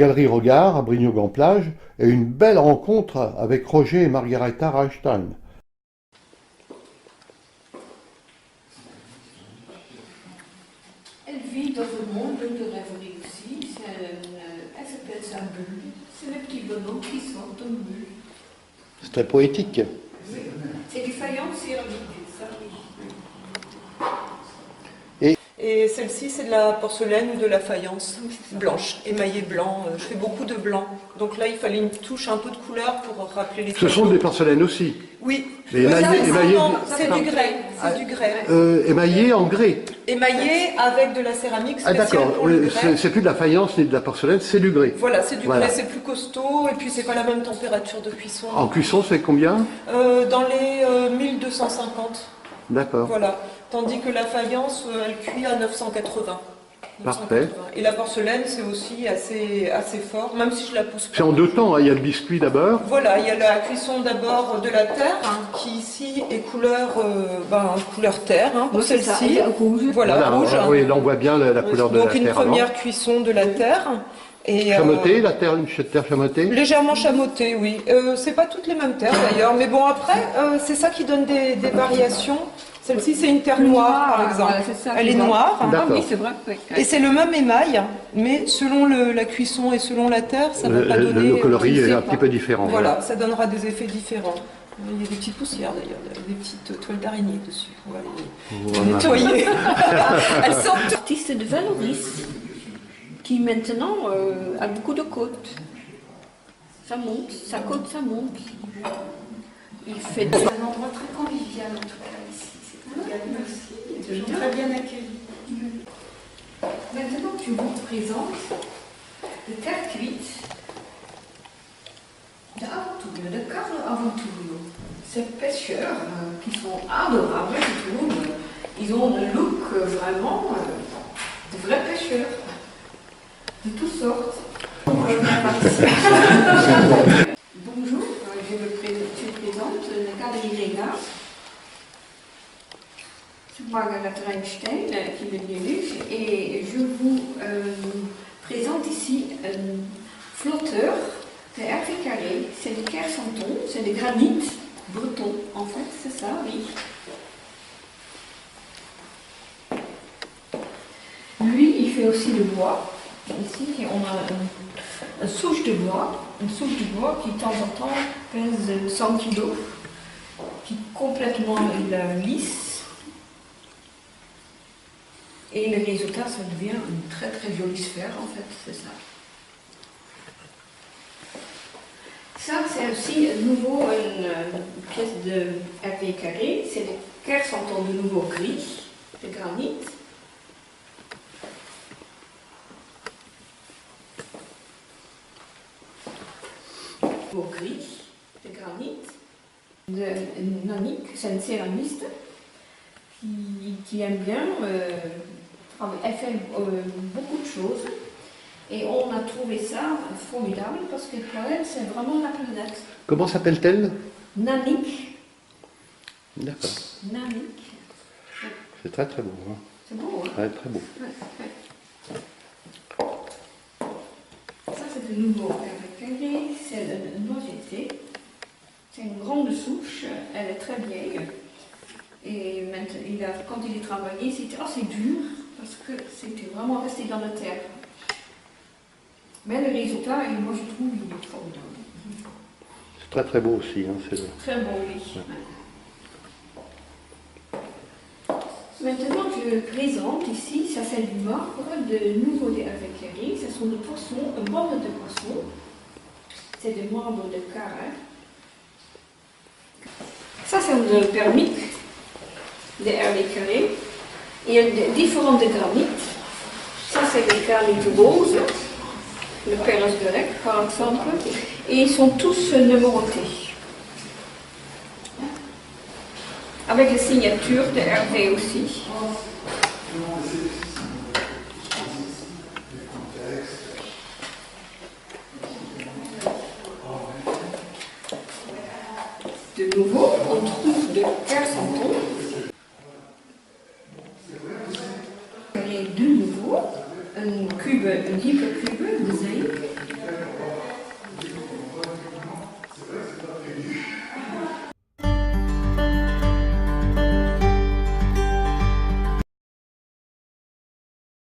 galerie Regard à Brignogan-Plage et une belle rencontre avec Roger et Margareta Reichstein. Elle vit dans un monde de rêverie aussi. Elle s'appelle sa bulle. C'est les petits bonhommes qui sortent de bulle. C'est très poétique. Oui. C'est du faïence céramique, ça. Et celle-ci, c'est de la porcelaine ou de la faïence blanche, émaillée blanc. Je fais beaucoup de blanc. Donc là, il fallait une touche, un peu de couleur pour rappeler les Ce sont des porcelaines aussi. Oui. Mais émaillé, c'est du grès. C'est du grès. Émaillé en grès. Émaillé avec de la céramique Ah spéciale d'accord, pour le grès. c'est plus de la faïence ni de la porcelaine, c'est du grès. Voilà, c'est du grès, c'est plus costaud et puis c'est pas la même température de cuisson. En cuisson, c'est combien? Dans les 1250. D'accord. Voilà. Tandis que la faïence, elle cuit à 980. Parfait. Et la porcelaine, c'est aussi assez fort, même si je la pousse pas. C'est en deux temps, hein. Il y a le biscuit d'abord. Voilà, il y a la cuisson d'abord de la terre, qui ici est couleur terre, pour celle-ci. Voilà, rouge. Oui, là on voit bien la couleur de la terre. Donc une première cuisson de la terre. Chamotée, la terre, une terre chamotée? Légèrement chamotée, oui. C'est pas toutes les mêmes terres d'ailleurs, mais bon après, c'est ça qui donne des variations. Celle-ci, c'est une terre noire, par exemple. Elle est noire. Ah oui, c'est vrai. Oui. Et c'est le même émail, mais selon la cuisson et selon la terre, ça va pas donner... Le coloris est un petit peu différent. Voilà, ça donnera des effets différents. Il y a des petites poussières d'ailleurs, des petites toiles d'araignée dessus. On va les nettoyer. Elles sortent. Artiste de Valoris, qui maintenant a beaucoup de côtes. Ça monte, sa côte, ça monte. Il fait C'est un endroit très convivial en tout cas ici. Merci, très bien accueilli. Maintenant, tu vous présentes de terre cuite d'Aventurio, de Carlo Aventurio. Ces pêcheurs qui sont adorables, je trouve. Ils ont un look vraiment de vrais pêcheurs, de toutes sortes. Bonjour, tu présentes la galerie Regard. Margareta Reichstein qui le dirige et je vous présente ici un flotteur de Hervé Carré. C'est des Kersentons, c'est des granites bretons en fait, c'est ça, oui. Lui, il fait aussi le bois. Ici, on a une souche de bois qui de temps en temps pèse 100 kg, qui est complètement lisse. Et le résultat, ça devient une très très jolie sphère en fait, c'est ça. Ça, c'est aussi nouveau une pièce de Hervé Carré. C'est des Kersentons de nouveau gris, de granit. Nouveau gris, de granit. De Nanique, c'est une céramiste qui aime bien. Elle fait beaucoup de choses. Et on a trouvé ça formidable parce que pour elle, c'est vraiment la planète. Comment s'appelle-t-elle? Nanique. D'accord. Nanique. C'est très très beau. Hein. C'est beau, hein? Ouais, très beau. Ouais. Ça, c'est de nouveau avec Carré. C'est une noisetier. C'est une grande souche. Elle est très vieille. Et maintenant, quand il est travaillé, c'était assez dur parce que c'était vraiment resté dans la terre. Mais le résultat, moi je trouve, il est formidable. C'est très très beau aussi. Hein, très beau, oui. Ouais. Maintenant, je présente ici, ça c'est du marbre de nouveau des Hervé Carré. Ce sont des poissons, un bord de poissons. C'est du marbre de Carré. Ça c'est un permique de Hervé Carré. Il y a différentes granites. Ça c'est des granites roses. Le Perles-Berec, par exemple, et ils sont tous numérotés. Avec la signature de Hervé aussi. De nouveau, on trouve de Kersentons. Et de nouveau, een hypercube de zinc.